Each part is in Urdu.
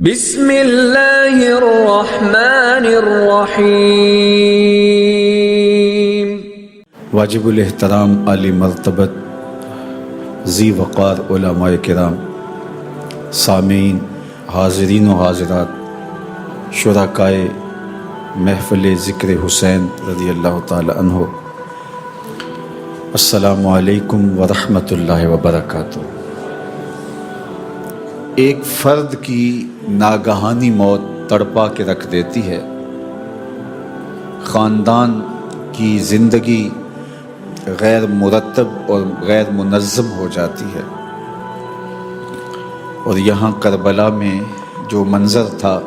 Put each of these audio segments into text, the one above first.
بسم اللہ الرحمن الرحیم۔ واجب الاحترام عالی مرتبت ذی وقار علماء کرام، سامعین، حاضرین و حاضرات، شرکائے محفل ذکر حسین رضی اللہ تعالی عنہ، السلام علیکم ورحمۃ اللہ وبرکاتہ۔ ایک فرد کی ناگہانی موت تڑپا کے رکھ دیتی ہے، خاندان کی زندگی غیر مرتب اور غیر منظم ہو جاتی ہے، اور یہاں کربلا میں جو منظر تھا،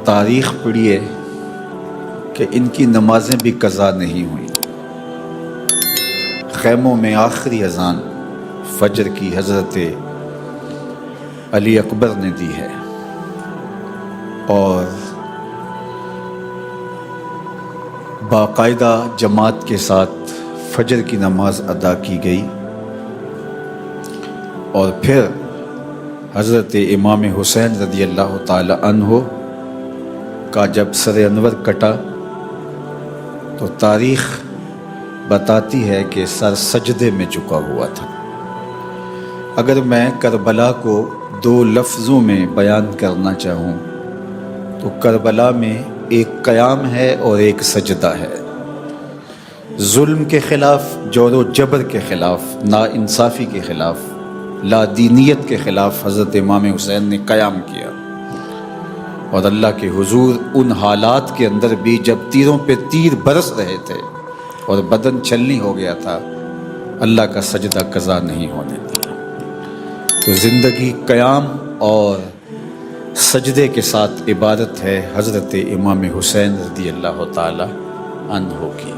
تاریخ پڑھیے کہ ان کی نمازیں بھی قضا نہیں ہوئیں۔ خیموں میں آخری اذان فجر کی حضرت علی اکبر نے دی ہے، اور باقاعدہ جماعت کے ساتھ فجر کی نماز ادا کی گئی، اور پھر حضرت امام حسین رضی اللہ تعالی عنہ کا جب سر انور کٹا تو تاریخ بتاتی ہے کہ سر سجدے میں جھکا ہوا تھا۔ اگر میں کربلا کو دو لفظوں میں بیان کرنا چاہوں تو کربلا میں ایک قیام ہے اور ایک سجدہ ہے۔ ظلم کے خلاف، جور و جبر کے خلاف، ناانصافی کے خلاف، لا دینیت کے خلاف حضرت امام حسین نے قیام کیا، اور اللہ کے حضور ان حالات کے اندر بھی جب تیروں پہ تیر برس رہے تھے اور بدن چھلنی ہو گیا تھا، اللہ کا سجدہ قضا نہیں ہونے دیا۔ تو زندگی قیام اور سجدے کے ساتھ عبادت ہے حضرت امام حسین رضی اللہ تعالی عنہ کی۔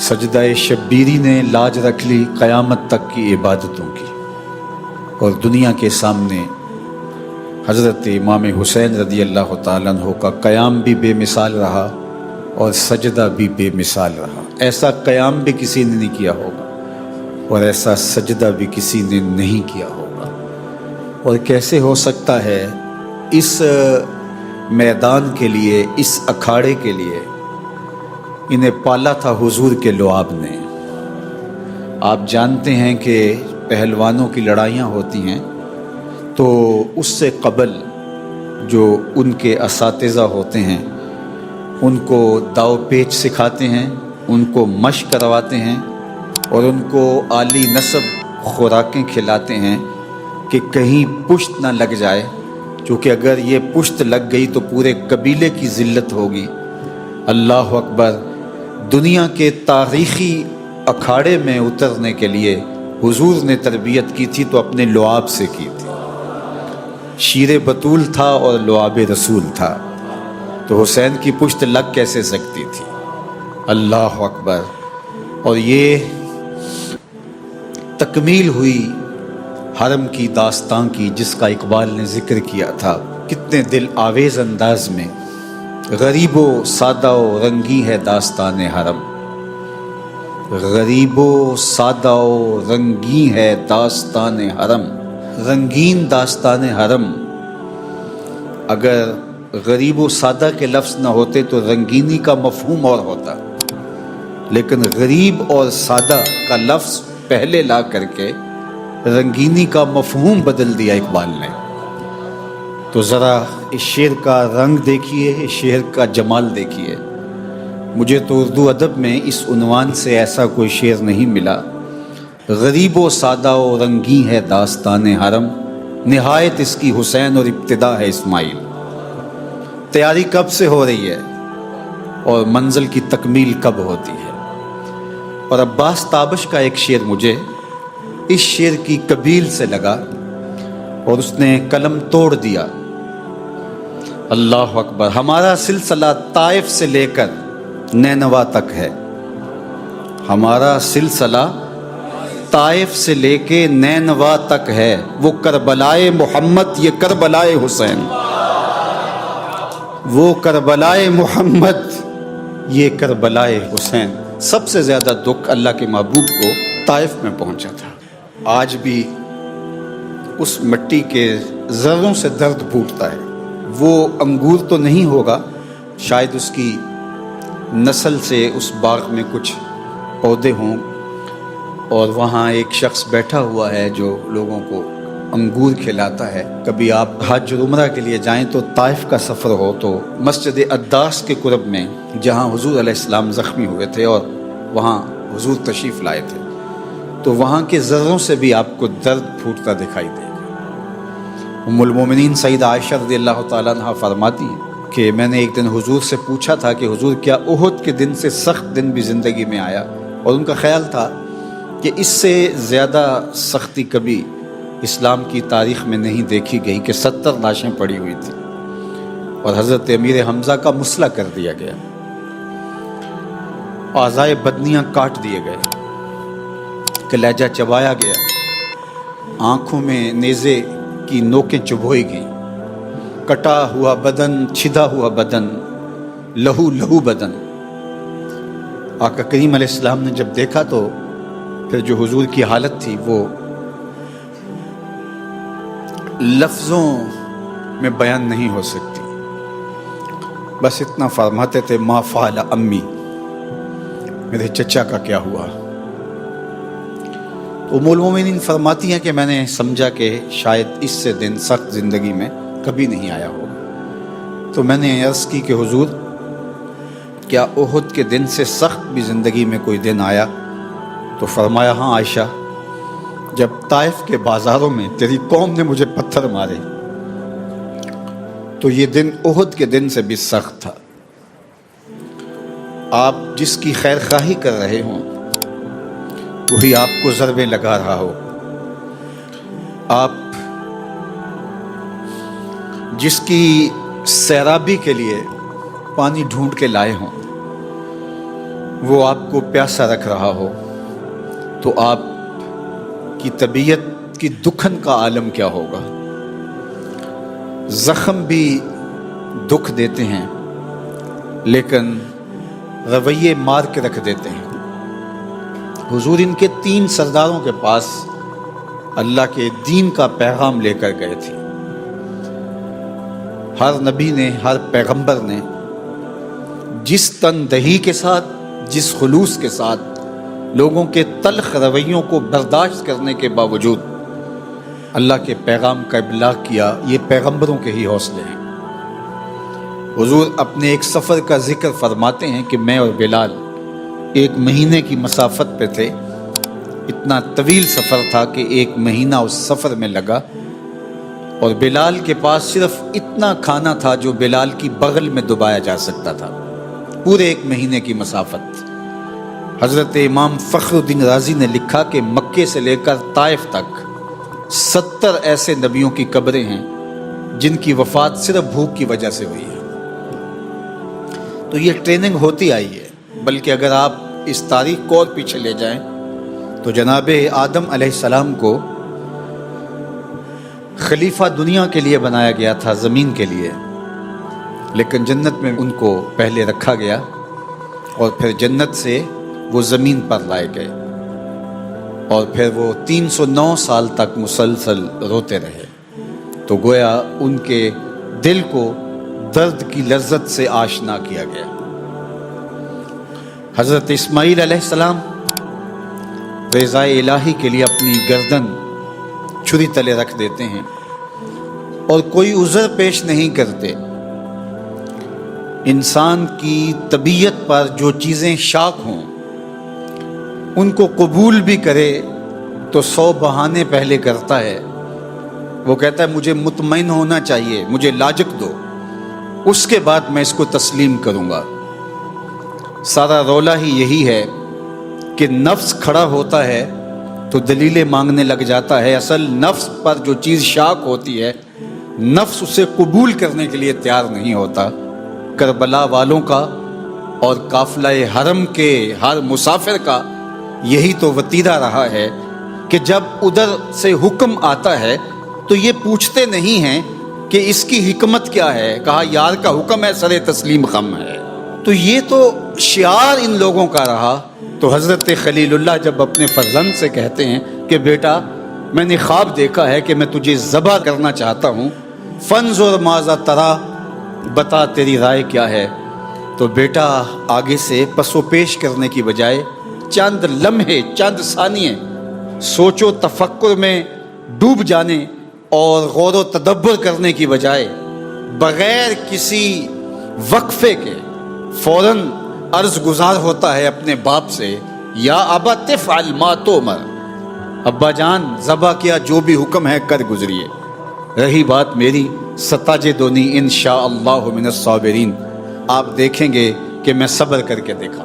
سجدہ شبیری نے لاج رکھ لی قیامت تک کی عبادتوں کی، اور دنیا کے سامنے حضرت امام حسین رضی اللہ تعالی عنہ کا قیام بھی بے مثال رہا اور سجدہ بھی بے مثال رہا۔ ایسا قیام بھی کسی نے نہیں کیا ہوگا، اور ایسا سجدہ بھی کسی نے نہیں کیا ہوگا۔ اور کیسے ہو سکتا ہے؟ اس میدان کے لیے، اس اکھاڑے کے لیے انہیں پالا تھا حضور کے لعاب نے۔ آپ جانتے ہیں کہ پہلوانوں کی لڑائیاں ہوتی ہیں تو اس سے قبل جو ان کے اساتذہ ہوتے ہیں ان کو داؤ پیچ سکھاتے ہیں، ان کو مشق کرواتے ہیں، اور ان کو عالی نسب خوراکیں کھلاتے ہیں کہ کہیں پشت نہ لگ جائے، کیونکہ اگر یہ پشت لگ گئی تو پورے قبیلے کی ذلت ہوگی۔ اللہ اکبر! دنیا کے تاریخی اکھاڑے میں اترنے کے لیے حضور نے تربیت کی تھی تو اپنے لعاب سے کی تھی۔ شیر بطول تھا اور لعاب رسول تھا، تو حسین کی پشت لگ کیسے سکتی تھی؟ اللہ اکبر! اور یہ تکمیل ہوئی حرم کی داستان کی، جس کا اقبال نے ذکر کیا تھا کتنے دل آویز انداز میں۔ غریب و سادہ و رنگی ہے داستان حرم، غریب و سادہ و رنگی ہے داستان حرم۔ رنگین داستان حرم، اگر غریب و سادہ کے لفظ نہ ہوتے تو رنگینی کا مفہوم اور ہوتا، لیکن غریب اور سادہ کا لفظ پہلے لا کر کے رنگینی کا مفہوم بدل دیا اقبال نے۔ تو ذرا اس شعر کا رنگ دیکھیے، اس شعر کا جمال دیکھیے۔ مجھے تو اردو ادب میں اس عنوان سے ایسا کوئی شعر نہیں ملا۔ غریب و سادہ و رنگی ہے داستان حرم، نہایت اس کی حسین اور ابتدا ہے اسماعیل۔ تیاری کب سے ہو رہی ہے اور منزل کی تکمیل کب ہوتی ہے؟ اور عباس تابش کا ایک شعر مجھے اس شعر کی قبیل سے لگا اور اس نے قلم توڑ دیا۔ اللہ اکبر! ہمارا سلسلہ طائف سے لے کر نینوا تک ہے، ہمارا سلسلہ طائف سے لے کے نینوا تک ہے، وہ کربلائے محمد، یہ کربلائے حسین، وہ کربلائے محمد، یہ کربلائے حسین۔ سب سے زیادہ دکھ اللہ کے محبوب کو طائف میں پہنچا تھا۔ آج بھی اس مٹی کے ذروں سے درد پھوٹتا ہے. وہ انگور تو نہیں ہوگا، شاید اس کی نسل سے اس باغ میں کچھ پودے ہوں، اور وہاں ایک شخص بیٹھا ہوا ہے جو لوگوں کو انگور کھلاتا ہے. کبھی آپ حج اور عمرہ کے لیے جائیں تو طائف کا سفر ہو تو مسجد عداس کے قرب میں جہاں حضور علیہ السلام زخمی ہوئے تھے اور وہاں حضور تشریف لائے تھے، تو وہاں کے ذروں سے بھی آپ کو درد پھوٹتا دکھائی دے گا. ام المومنین سیدہ عائشہ رضی اللہ تعالیٰ عنہ فرماتی ہیں کہ میں نے ایک دن حضور سے پوچھا تھا کہ حضور کیا احد کے دن سے سخت دن بھی زندگی میں آیا؟ اور ان کا خیال تھا کہ اس سے زیادہ سختی کبھی اسلام کی تاریخ میں نہیں دیکھی گئی کہ 70 لاشیں پڑی ہوئی تھیں اور حضرت امیر حمزہ کا مسلح کر دیا گیا، اعضائے بدنیاں کاٹ دیے گئے، کلیجہ چبایا گیا، آنکھوں میں نیزے کی نوکیں چبھوئی گئیں، کٹا ہوا بدن، چھدا ہوا بدن، لہو لہو بدن. آقا کریم علیہ السلام نے جب دیکھا تو پھر جو حضور کی حالت تھی وہ لفظوں میں بیان نہیں ہو سکتی. بس اتنا فرماتے تھے ما فعل امی، میرے چچا کا کیا ہوا. ام المومنین فرماتی ہیں کہ میں نے سمجھا کہ شاید اس سے دن سخت زندگی میں کبھی نہیں آیا ہوگا. تو میں نے عرض کی کہ حضور کیا احد کے دن سے سخت بھی زندگی میں کوئی دن آیا؟ تو فرمایا ہاں عائشہ، جب طائف کے بازاروں میں تیری قوم نے مجھے پتھر مارے تو یہ دن احد کے دن سے بھی سخت تھا. آپ جس کی خیر خواہی کر رہے ہوں وہی آپ کو ضربیں لگا رہا ہو، آپ جس کی سیرابی کے لیے پانی ڈھونڈ کے لائے ہوں وہ آپ کو پیاسا رکھ رہا ہو، تو آپ کی طبیعت کی دکھن کا عالم کیا ہوگا. زخم بھی دکھ دیتے ہیں لیکن رویے مار کے رکھ دیتے ہیں. حضور ان کے 3 سرداروں کے پاس اللہ کے دین کا پیغام لے کر گئے تھے. ہر نبی نے، ہر پیغمبر نے جس تندہی کے ساتھ، جس خلوص کے ساتھ لوگوں کے تلخ رویوں کو برداشت کرنے کے باوجود اللہ کے پیغام کا ابلاغ کیا، یہ پیغمبروں کے ہی حوصلے ہیں. حضور اپنے ایک سفر کا ذکر فرماتے ہیں کہ میں اور بلال 1 مہینے کی مسافت پہ تھے. اتنا طویل سفر تھا کہ 1 مہینہ اس سفر میں لگا، اور بلال کے پاس صرف اتنا کھانا تھا جو بلال کی بغل میں دبایا جا سکتا تھا. پورے 1 مہینے کی مسافت. حضرت امام فخر الدین رازی نے لکھا کہ مکے سے لے کر طائف تک 70 ایسے نبیوں کی قبریں ہیں جن کی وفات صرف بھوک کی وجہ سے ہوئی ہے. تو یہ ٹریننگ ہوتی آئی ہے. بلکہ اگر آپ اس تاریخ کو اور پیچھے لے جائیں تو جناب آدم علیہ السلام کو خلیفہ دنیا کے لیے بنایا گیا تھا، زمین کے لیے، لیکن جنت میں ان کو پہلے رکھا گیا اور پھر جنت سے وہ زمین پر لائے گئے، اور پھر وہ 309 سال تک مسلسل روتے رہے. تو گویا ان کے دل کو درد کی لذت سے آشنا کیا گیا. حضرت اسماعیل علیہ السلام رضائے الہی کے لیے اپنی گردن چھری تلے رکھ دیتے ہیں اور کوئی عذر پیش نہیں کرتے. انسان کی طبیعت پر جو چیزیں شاق ہوں ان کو قبول بھی کرے تو 100 بہانے پہلے کرتا ہے. وہ کہتا ہے مجھے مطمئن ہونا چاہیے، مجھے لاجک دو، اس کے بعد میں اس کو تسلیم کروں گا. سارا رولا ہی یہی ہے کہ نفس کھڑا ہوتا ہے تو دلیلیں مانگنے لگ جاتا ہے. اصل نفس پر جو چیز شاق ہوتی ہے نفس اسے قبول کرنے کے لیے تیار نہیں ہوتا. کربلا والوں کا اور قافلہ حرم کے ہر مسافر کا یہی تو وتیرہ رہا ہے کہ جب ادھر سے حکم آتا ہے تو یہ پوچھتے نہیں ہیں کہ اس کی حکمت کیا ہے. کہا یار کا حکم ہے، سر تسلیم خم ہے. تو یہ تو شعار ان لوگوں کا رہا. تو حضرت خلیل اللہ جب اپنے فرزند سے کہتے ہیں کہ بیٹا میں نے خواب دیکھا ہے کہ میں تجھے ذبح کرنا چاہتا ہوں، فانظر ماذا ترا، بتا تیری رائے کیا ہے۔ تو بیٹا آگے سے پس و پیش کرنے کی بجائے چند لمحے، چند ثانیے سوچ و تفکر میں ڈوب جانے اور غور و تدبر کرنے کی بجائے بغیر کسی وقفے کے فوراً عرض گزار ہوتا ہے اپنے باپ سے، یا ابا تفعل ما تؤمر، ابا جان ذبح کیا جو بھی حکم ہے کر گزریے، رہی بات میری ستجدنی انشاءاللہ من الصابرین، آپ دیکھیں گے کہ میں صبر کر کے دیکھا۔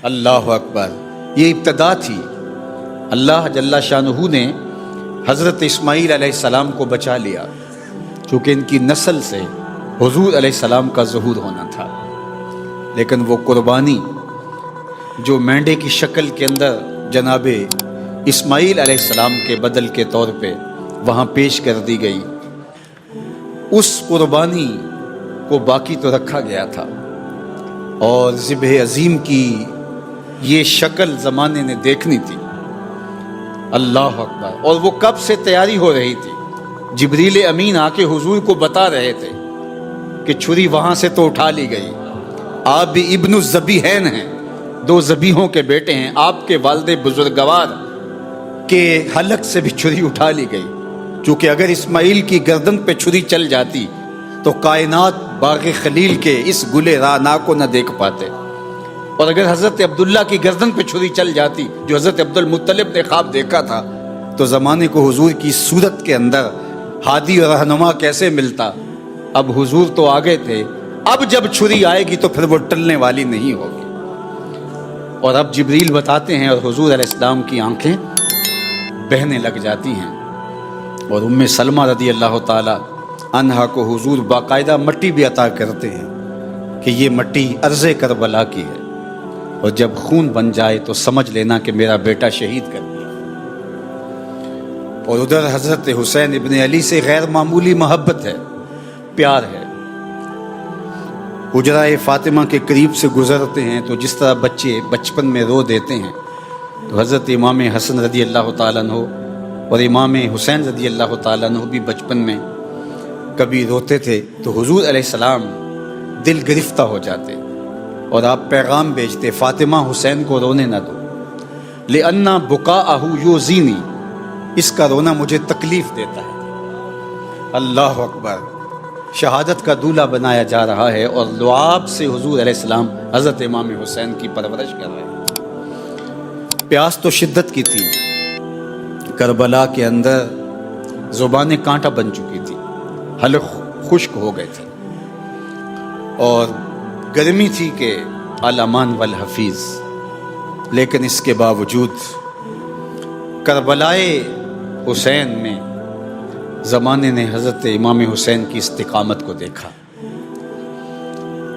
اللہ اکبر، یہ ابتدا تھی۔ اللہ جل شانہ نے حضرت اسماعیل علیہ السلام کو بچا لیا، چونکہ ان کی نسل سے حضور علیہ السلام کا ظہور ہونا تھا، لیکن وہ قربانی جو مینڈے کی شکل کے اندر جناب اسماعیل علیہ السلام کے بدل کے طور پہ وہاں پیش کر دی گئی، اس قربانی کو باقی تو رکھا گیا تھا، اور ذبح عظیم کی یہ شکل زمانے نے دیکھنی تھی۔ اللہ اکبر، اور وہ کب سے تیاری ہو رہی تھی؟ جبریل امین آ کے حضور کو بتا رہے تھے کہ چھری وہاں سے تو اٹھا لی گئی، آپ بھی ابن الذبیحین ہیں، دو ذبیحوں کے بیٹے ہیں، آپ کے والد بزرگوار کے حلق سے بھی چھری اٹھا لی گئی، چونکہ اگر اسماعیل کی گردن پہ چھری چل جاتی تو کائنات باغ خلیل کے اس گلے رانا کو نہ دیکھ پاتے، اور اگر حضرت عبداللہ کی گردن پہ چھری چل جاتی جو حضرت عبد المطلب نے خواب دیکھا تھا، تو زمانے کو حضور کی صورت کے اندر ہادی اور رہنما کیسے ملتا؟ اب حضور تو آگے تھے، اب جب چھری آئے گی تو پھر وہ ٹلنے والی نہیں ہوگی۔ اور اب جبریل بتاتے ہیں اور حضور علیہ السلام کی آنکھیں بہنے لگ جاتی ہیں، اور ام سلمہ رضی اللہ تعالی عنہا کو حضور باقاعدہ مٹی بھی عطا کرتے ہیں کہ یہ مٹی ارض کربلا کی ہے، اور جب خون بن جائے تو سمجھ لینا کہ میرا بیٹا شہید کر دیا۔ اور ادھر حضرت حسین ابن علی سے غیر معمولی محبت ہے، پیار ہے۔ حجرہ فاطمہ کے قریب سے گزرتے ہیں تو جس طرح بچے بچپن میں رو دیتے ہیں، تو حضرت امام حسن رضی اللہ تعالیٰ عنہ اور امام حسین رضی اللہ تعالیٰ عنہ بھی بچپن میں کبھی روتے تھے تو حضور علیہ السلام دل گرفتہ ہو جاتے اور آپ پیغام بھیجتے، فاطمہ حسین کو رونے نہ دو، لِأَنَّ بُكَاءَهُ يُؤْذِينِي، اس کا رونا مجھے تکلیف دیتا ہے۔ اللہ اکبر، شہادت کا دولہا بنایا جا رہا ہے، اور لعاب سے حضور علیہ السلام حضرت امام حسین کی پرورش کر رہے ہیں۔ پیاس تو شدت کی تھی، کربلا کے اندر زبانیں کانٹا بن چکی تھی، حلق خشک ہو گئے تھے، اور گرمی تھی کہ الامان والحفیظ، لیکن اس کے باوجود کربلائے حسین میں زمانے نے حضرت امام حسین کی استقامت کو دیکھا،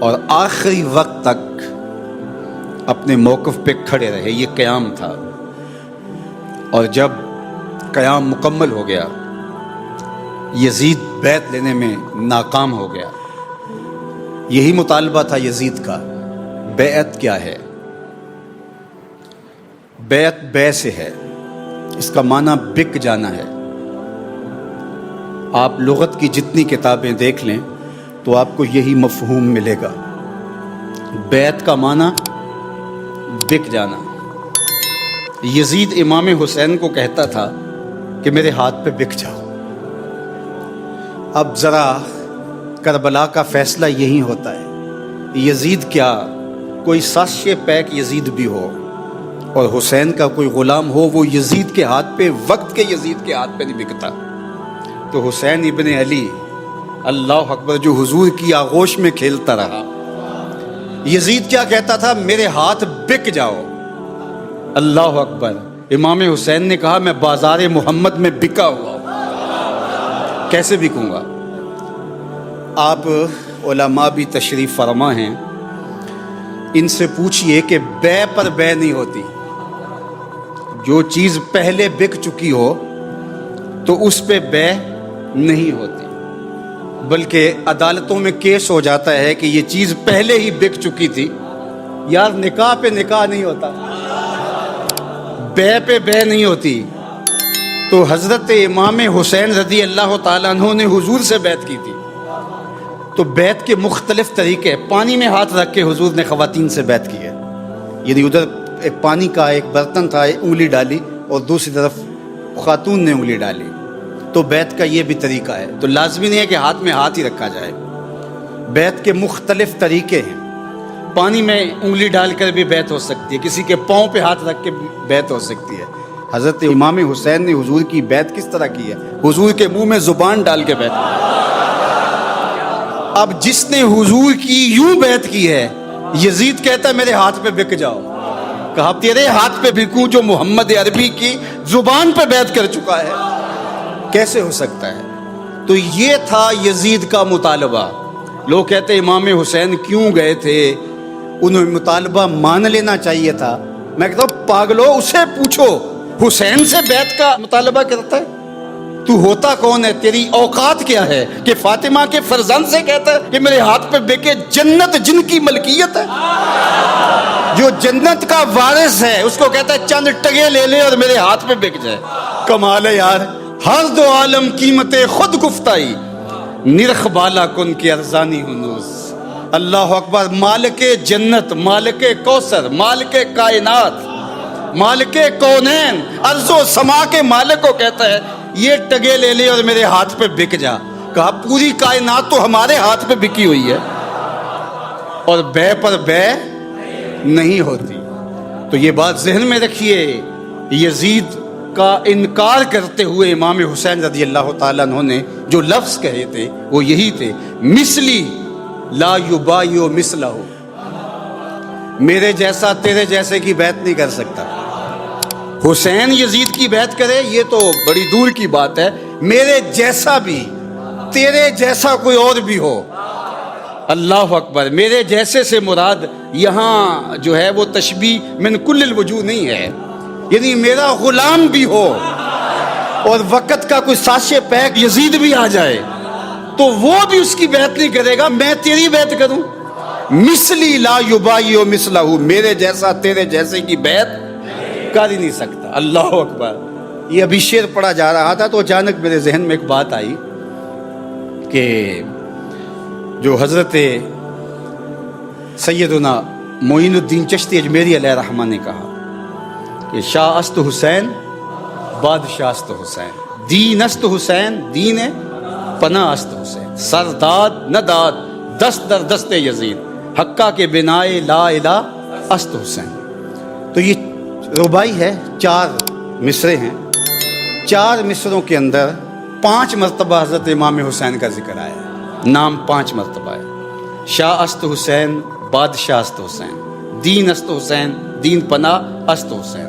اور آخری وقت تک اپنے موقف پہ کھڑے رہے۔ یہ قیام تھا، اور جب قیام مکمل ہو گیا، یزید بیعت لینے میں ناکام ہو گیا۔ یہی مطالبہ تھا یزید کا۔ بیعت کیا ہے؟ بیعت بے سے ہے، اس کا معنی بک جانا ہے۔ آپ لغت کی جتنی کتابیں دیکھ لیں تو آپ کو یہی مفہوم ملے گا۔ بیعت کا معنی بک جانا۔ یزید امام حسین کو کہتا تھا کہ میرے ہاتھ پہ بک جاؤ۔ اب ذرا کربلا کا فیصلہ یہی ہوتا ہے، یزید کیا کوئی سازش پیک یزید بھی ہو اور حسین کا کوئی غلام ہو، وہ یزید کے ہاتھ پہ، وقت کے یزید کے ہاتھ پہ نہیں بکتا۔ تو حسین ابن علی، اللہ اکبر، جو حضور کی آغوش میں کھیلتا رہا، یزید کیا کہتا تھا؟ میرے ہاتھ بک جاؤ۔ اللہ اکبر، امام حسین نے کہا میں بازار محمد میں بکا ہوا ہوں، کیسے بکوں گا؟ آپ علماء بھی تشریف فرما ہیں، ان سے پوچھئے کہ بے پر بے نہیں ہوتی۔ جو چیز پہلے بک چکی ہو تو اس پہ بے نہیں ہوتی، بلکہ عدالتوں میں کیس ہو جاتا ہے کہ یہ چیز پہلے ہی بک چکی تھی، یار نکاح پہ نکاح نہیں ہوتا، بے پہ بے نہیں ہوتی۔ تو حضرت امام حسین رضی اللہ تعالیٰ عنہ نے حضور سے بیعت کی تھی. تو بیعت کے مختلف طریقے، پانی میں ہاتھ رکھ کے حضور نے خواتین سے بیعت کی ہے. یعنی ادھر ایک پانی کا ایک برتن تھا، انگلی ڈالی اور دوسری طرف خاتون نے انگلی ڈالی. تو بیعت کا یہ بھی طریقہ ہے. تو لازمی نہیں ہے کہ ہاتھ میں ہاتھ ہی رکھا جائے. بیعت کے مختلف طریقے ہیں. پانی میں انگلی ڈال کر بھی بیعت ہو سکتی ہے، کسی کے پاؤں پہ ہاتھ رکھ کے بیعت ہو سکتی ہے. حضرت امام حسین نے حضور کی بیعت کس طرح کی ہے؟ حضور کے منہ میں زبان ڈال کے بیعت کی. اب جس نے حضور کی یوں بیعت کی ہے، یزید کہتا ہے میرے ہاتھ پہ بک جاؤ. کہا تیرے ہاتھ پہ بکوں جو محمد عربی کی زبان پہ بیعت کر چکا ہے؟ کیسے ہو سکتا ہے؟ تو یہ تھا یزید کا مطالبہ. لوگ کہتے ہیں امام حسین کیوں گئے تھے، انہیں مطالبہ مان لینا چاہیے تھا. میں کہتا ہوں پاگلو، اسے پوچھو حسین سے بیعت کا مطالبہ کرتا ہے؟ تو ہوتا کون ہے؟ تیری اوقات کیا ہے کہ فاطمہ کے فرزند سے کہتا ہے کہ میرے ہاتھ پہ بکے؟ جنت جن کی ملکیت ہے، جو جنت کا وارث ہے، اس کو کہتا ہے چند ٹگے لے لے اور میرے ہاتھ پہ بک جائے. کمال ہے یار. ہر دو عالم قیمت خود گفتائی، نرخ بالا کن کی ارزانی ہنوز. اللہ اکبر. مالک جنت، مالک کوثر، مالک کائنات، مالک کونین، ارض و سما کے مالک کو کہتا ہے یہ ٹگے لے لے اور میرے ہاتھ پہ بک جا. کہا پوری کائنات تو ہمارے ہاتھ پہ بکی ہوئی ہے اور بے پر بے نہیں ہوتی. تو یہ بات ذہن میں رکھیے. یزید کا انکار کرتے ہوئے امام حسین رضی اللہ تعالیٰ عنہ نے جو لفظ کہے تھے وہ یہی تھے، مثلی لا یبایع مثلہ. میرے جیسا تیرے جیسے کی بیعت نہیں کر سکتا. حسین یزید کی بیعت کرے یہ تو بڑی دور کی بات ہے، میرے جیسا بھی، تیرے جیسا کوئی اور بھی ہو. اللہ اکبر. میرے جیسے سے مراد یہاں جو ہے وہ تشبیہ من کل الوجوہ نہیں ہے. یعنی میرا غلام بھی ہو اور وقت کا کوئی ساشے پیک یزید بھی آ جائے تو وہ بھی اس کی بیعت نہیں کرے گا، میں تیری بیعت کروں. مثلی لا یبایع مثلہ، میرے جیسا تیرے جیسے کی بیعت کر ہی نہیں سکتا. اللہ اکبر. یہ ابھی شعر پڑھا جا رہا تھا تو اچانک میرے ذہن میں ایک بات آئی کہ جو حضرت سیدنا معین الدین چشتی اجمیری علیہ رحمہ نے کہا کہ شاہ است حسین بادشاہ است حسین، دین است حسین دین پناہ است حسین، سرداد نداد دست در دست یزید، حقہ کے بنائے لا الہ است حسین. تو یہ ربائی ہے، 4 مصرے ہیں. 4 مصروں کے اندر 5 مرتبہ حضرت امام حسین کا ذکر آیا ہے. نام 5 مرتبہ ہے. شاہ است حسین بادشاہ است حسین، دین است حسین دین پناہ است حسین،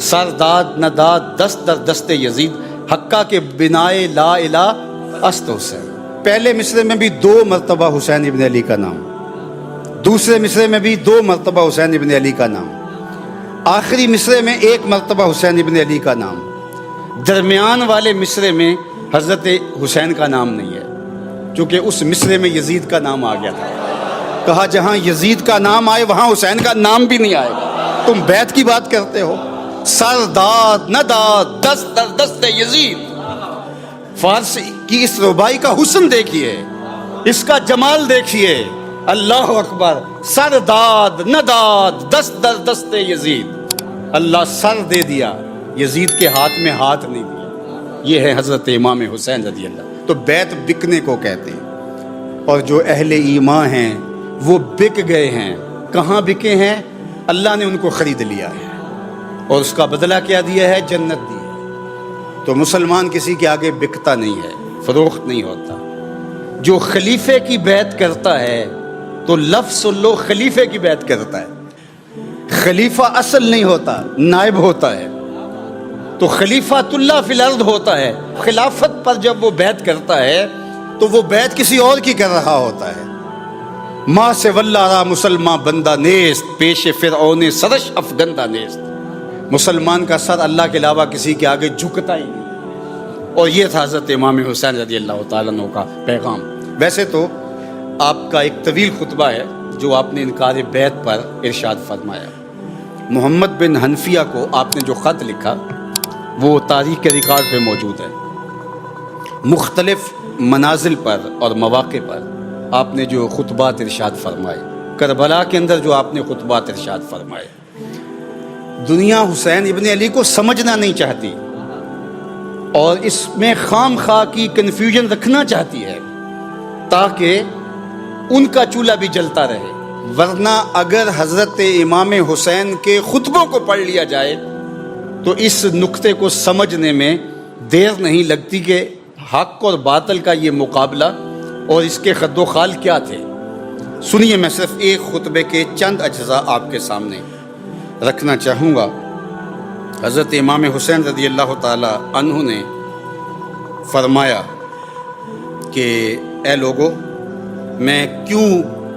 سرداد نداد دست در دست یزید، حقہ کے بنائے لا الہ است حسین. پہلے مصرے میں بھی 2 مرتبہ حسین ابن علی کا نام، دوسرے مصرے میں بھی 2 مرتبہ حسین ابن علی کا نام، آخری مصرے میں 1 مرتبہ حسین ابن علی کا نام. درمیان والے مصرے میں حضرت حسین کا نام نہیں ہے چونکہ اس مصرے میں یزید کا نام آ گیا تھا. کہا جہاں یزید کا نام آئے وہاں حسین کا نام بھی نہیں آئے گا. تم بیعت کی بات کرتے ہو. سرداد نداد دست در دست یزید. فارسی کی اس ربائی کا حسن دیکھیے، اس کا جمال دیکھیے. اللہ اکبر. سرداد نداد دست در دست یزید. اللہ سر دے دیا، یزید کے ہاتھ میں ہاتھ نہیں دیا. یہ ہے حضرت امام حسین رضی اللہ. تو بیعت بکنے کو کہتے ہیں. اور جو اہل ایمان ہیں وہ بک گئے ہیں. کہاں بکے ہیں؟ اللہ نے ان کو خرید لیا ہے اور اس کا بدلہ کیا دیا ہے؟ جنت دی ہے. تو مسلمان کسی کے آگے بکتا نہیں ہے، فروخت نہیں ہوتا. جو خلیفے کی بیعت کرتا ہے تو لفظ سن لو، خلیفے کی بیعت کرتا ہے. خلیفہ اصل نہیں ہوتا، نائب ہوتا ہے. تو خلیفۃ اللہ فی الارض ہوتا ہے. خلافت پر جب وہ بیعت کرتا ہے تو وہ بیعت کسی اور کی کر رہا ہوتا ہے. ماں سے واللہ را مسلمان بندہ نیست، پیش فرعون سرش افگندہ نیست. مسلمان کا سر اللہ کے علاوہ کسی کے آگے جھکتا ہی نہیں. اور یہ تھا حضرت امام حسین رضی اللہ تعالیٰ عنہ کا پیغام. ویسے تو آپ کا ایک طویل خطبہ ہے جو آپ نے انکار بیعت پر ارشاد فرمایا. محمد بن حنفیہ کو آپ نے جو خط لکھا وہ تاریخ کے ریکارڈ پہ موجود ہے۔ مختلف منازل پر اور مواقع پر آپ نے جو خطبات ارشاد فرمائے، کربلا کے اندر جو آپ نے خطبات ارشاد فرمائے، دنیا حسین ابن علی کو سمجھنا نہیں چاہتی اور اس میں خام خواہ کی کنفیوژن رکھنا چاہتی ہے تاکہ ان کا چولہا بھی جلتا رہے، ورنہ اگر حضرت امام حسین کے خطبوں کو پڑھ لیا جائے تو اس نقطے کو سمجھنے میں دیر نہیں لگتی کہ حق اور باطل کا یہ مقابلہ اور اس کے خد و خال کیا تھے۔ سنیے، میں صرف ایک خطبے کے چند اجزاء آپ کے سامنے رکھنا چاہوں گا۔ حضرت امام حسین رضی اللہ تعالی عنہ نے فرمایا کہ اے لوگو، میں کیوں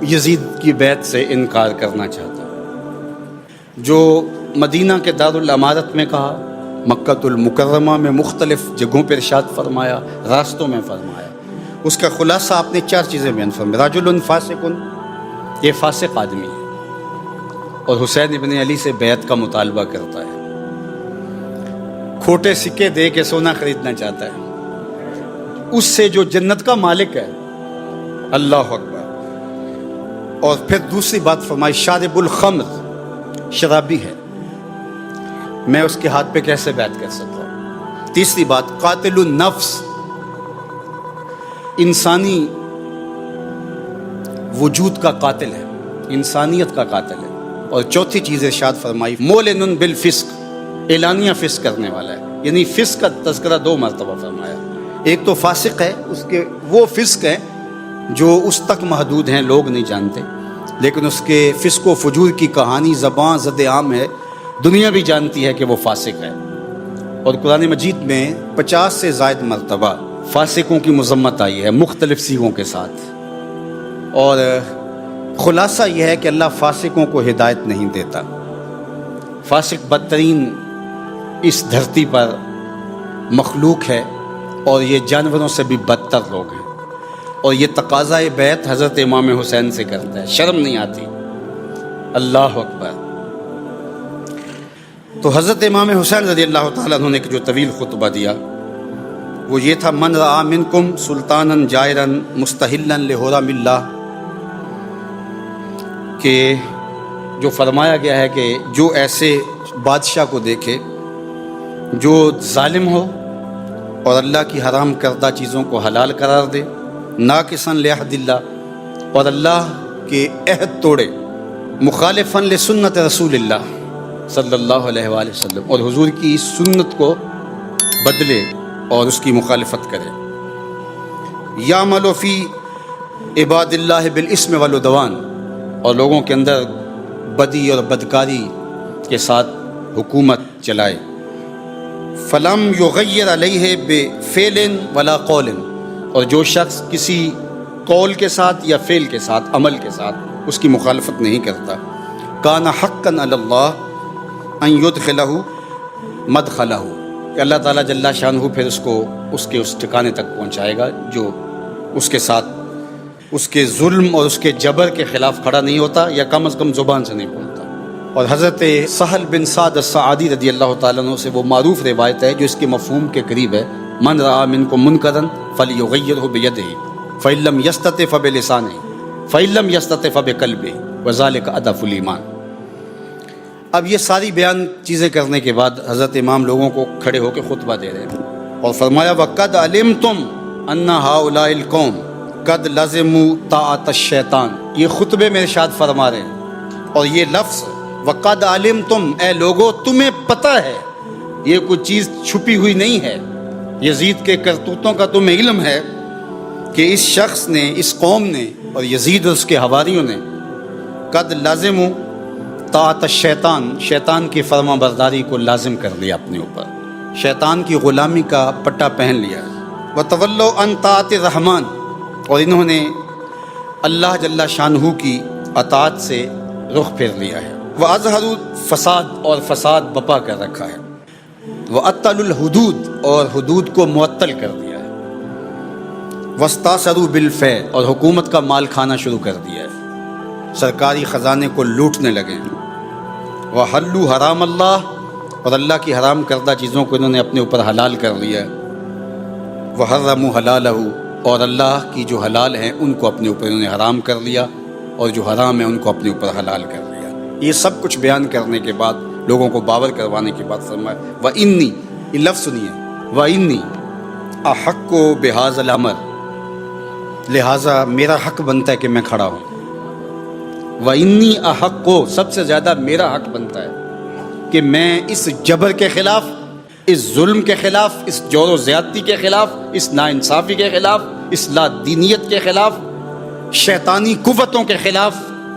یزید کی بیعت سے انکار کرنا چاہتا ہوں؟ جو مدینہ کے دارالامارت میں کہا، مکہ المکرمہ میں مختلف جگہوں پر ارشاد فرمایا، راستوں میں فرمایا، اس کا خلاصہ آپ نے 4 چیزیں بیان فرمایا۔ رجل فاسق، یہ فاسق آدمی ہے اور حسین ابن علی سے بیعت کا مطالبہ کرتا ہے، کھوٹے سکے دے کے سونا خریدنا چاہتا ہے، اس سے جو جنت کا مالک ہے۔ اللہ اکبر۔ اور پھر دوسری بات فرمائی، شارب الخمر، شرابی ہے، میں اس کے ہاتھ پہ کیسے بیعت کر سکتا ہوں؟ تیسری بات، قاتل النفس، انسانی وجود کا قاتل ہے، انسانیت کا قاتل ہے۔ اور چوتھی چیز ارشاد فرمائی، مولن بالفسق، اعلانیہ فسق کرنے والا ہے، یعنی فسق کا تذکرہ 2 مرتبہ فرمایا۔ ایک تو فاسق ہے، اس کے وہ فسق ہے جو اس تک محدود ہیں، لوگ نہیں جانتے، لیکن اس کے فسق و فجور کی کہانی زبان زد عام ہے، دنیا بھی جانتی ہے کہ وہ فاسق ہے۔ اور قرآن مجید میں 50 سے زائد مرتبہ فاسقوں کی مذمت آئی ہے مختلف صیغوں کے ساتھ، اور خلاصہ یہ ہے کہ اللہ فاسقوں کو ہدایت نہیں دیتا۔ فاسق بدترین اس دھرتی پر مخلوق ہے اور یہ جانوروں سے بھی بدتر لوگ ہیں، اور یہ تقاضۂ بیعت حضرت امام حسین سے کرتا ہے، شرم نہیں آتی۔ اللہ اکبر۔ تو حضرت امام حسین رضی اللہ تعالیٰ عنہ نے جو طویل خطبہ دیا وہ یہ تھا، من رآ منکم سلطانا جائرا مستحلا لحرم اللہ، کہ جو فرمایا گیا ہے کہ جو ایسے بادشاہ کو دیکھے جو ظالم ہو اور اللہ کی حرام کردہ چیزوں کو حلال قرار دے، ناقصاً لعہد اللہ، اور اللہ کے عہد توڑے، مخالفاً لسنت رسول اللہ صلی اللہ علیہ وآلہ وسلم، اور حضور کی سنت کو بدلے اور اس کی مخالفت کرے، یعمل فی عباد اللہ بالاسم والعدوان، اور لوگوں کے اندر بدی اور بدکاری کے ساتھ حکومت چلائے، فلم یغیر علیہ بفعل ولا قول، اور جو شخص کسی قول کے ساتھ یا فعل کے ساتھ، عمل کے ساتھ اس کی مخالفت نہیں کرتا، کان حقا علی اللہ ان یدخلہ مدخلہ، کہ اللہ تعالیٰ جل شانہ پھر اس کو اس ٹھکانے تک پہنچائے گا جو اس کے ساتھ اس کے ظلم اور اس کے جبر کے خلاف کھڑا نہیں ہوتا، یا کم از کم زبان سے نہیں بولتا۔ اور حضرت سہل بن سعد الساعدی رضی اللہ تعالیٰ عنہ سے وہ معروف روایت ہے جو اس کے مفہوم کے قریب ہے، من رآ منکم منکرا فلیغیرہ بیدہ فإن لم یستطع فبلسانہ فإن لم یستطع فبقلبہ وذلک اضعف الایمان۔ اب یہ ساری بیان چیزیں کرنے کے بعد حضرت امام لوگوں کو کھڑے ہو کے خطبہ دے رہے ہیں، اور فرمایا، وَقَدْ عَلِمْتُمْ أَنَّ هَؤُلَاءِ الْقَوْمَ قَدْ لَزِمُوا طَاعَةَ الشَّيْطَانِ، یہ خطبے میں ارشاد فرما رہے ہیں، اور یہ لفظ وَقَدْ عَلِمْتُمْ، اے لوگو تمہیں پتہ ہے، یہ کوئی چیز چھپی ہوئی نہیں ہے، یزید کے کرتوتوں کا تمہیں علم ہے کہ اس شخص نے، اس قوم نے، اور یزید اور اس کے حواریوں نے قد لازموا طاعت الشیطان، شیطان کی فرما برداری کو لازم کر لیا، اپنے اوپر شیطان کی غلامی کا پٹا پہن لیا، وتولوا عن طاعت الرحمن، اور انہوں نے اللہ جل شانہ کی اطاعت سے رخ پھیر لیا ہے، وَأَظْهَرُوا فساد، اور فساد بپا کر رکھا ہے، وَأَطَّلُوا الْحُدُودَ، اور حدود کو معطل کر دیا ہے، وَاسْتَأْثَرُوا بِالْفَيْءِ، اور حکومت کا مال کھانا شروع کر دیا ہے، سرکاری خزانے کو لوٹنے لگے، وَحَلُّوا حرام اللہ، اور اللہ کی حرام کردہ چیزوں کو انہوں نے اپنے اوپر حلال کر لیا. وحرموا حلالہ، اور اللہ کی جو حلال ہیں ان کو اپنے اوپر انہوں نے حرام کر لیا، اور جو حرام ہے ان کو اپنے اوپر حلال کر لیا. یہ سب کچھ بیان کرنے کے بعد، لوگوں کو باور کروانے کے بعد فرمایا وَإِنِّي، یہ لفظ سنیے، وَإِنِّي أَحَقُّ بِهَذَا الْأَمْرِ، لہٰذا میرا حق بنتا ہے کہ میں کھڑا ہوں. وَإِنِّي أَحَقُّ، سب سے زیادہ میرا حق بنتا ہے کہ میں اس جبر کے خلاف، اس ظلم کے خلاف، اس جور و زیادتی کے خلاف، اس ناانصافی کے خلاف، اس لا دینیت کے خلاف، شیطانی قوتوں کے خلاف،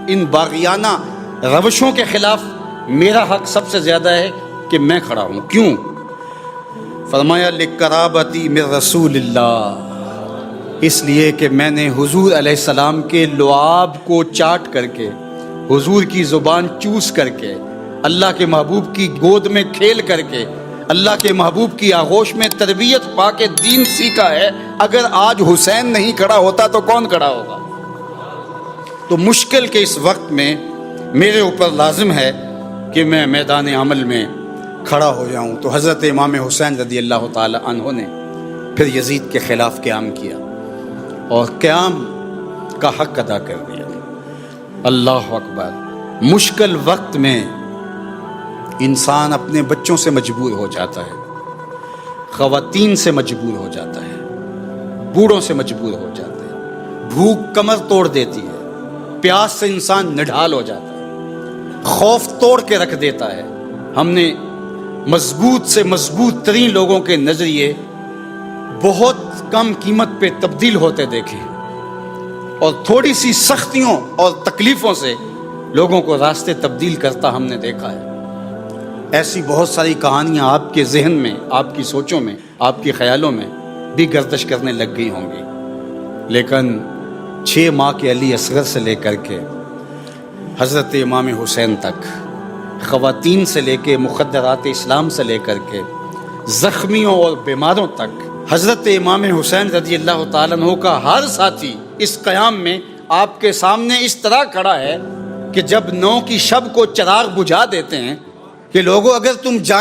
ان باغیانہ روشوں کے خلاف میرا حق سب سے زیادہ ہے کہ میں کھڑا ہوں. کیوں؟ فرمایا لِقَرَابَتِي مِن رسول اللہ، اس لیے کہ میں نے حضور علیہ السلام کے لعاب کو چاٹ کر کے، حضور کی زبان چوس کر کے، اللہ کے محبوب کی گود میں کھیل کر کے، اللہ کے محبوب کی آغوش میں تربیت پا کے دین سیکھا ہے. اگر آج حسین نہیں کھڑا ہوتا تو کون کھڑا ہوگا؟ تو مشکل کے اس وقت میں میرے اوپر لازم ہے کہ میں میدان عمل میں کھڑا ہو جاؤں. تو حضرت امام حسین رضی اللہ تعالی عنہ نے پھر یزید کے خلاف قیام کیا اور قیام کا حق ادا کر دیا. اللہ اکبر. مشکل وقت میں انسان اپنے بچوں سے مجبور ہو جاتا ہے، خواتین سے مجبور ہو جاتا ہے، بوڑھوں سے مجبور ہو جاتا ہے. بھوک کمر توڑ دیتی ہے، پیاس سے انسان نڈھال ہو جاتا ہے، خوف توڑ کے رکھ دیتا ہے. ہم نے مضبوط سے مضبوط ترین لوگوں کے نظریے بہت کم قیمت پہ تبدیل ہوتے دیکھے، اور تھوڑی سی سختیوں اور تکلیفوں سے لوگوں کو راستے تبدیل کرتا ہم نے دیکھا ہے. ایسی بہت ساری کہانیاں آپ کے ذہن میں، آپ کی سوچوں میں، آپ کے خیالوں میں بھی گردش کرنے لگ گئی ہوں گی. لیکن 6 ماہ کے علی اصغر سے لے کر کے حضرت امام حسین تک، خواتین سے لے کے مخدرات اسلام سے لے کر کے زخمیوں اور بیماروں تک، حضرت امام حسین رضی اللہ تعالیٰ عنہ کا ہر ساتھی اس قیام میں آپ کے سامنے اس طرح کھڑا ہے کہ جب 9 کی شب کو چراغ بجھا دیتے ہیں کہ لوگوں اگر تم جان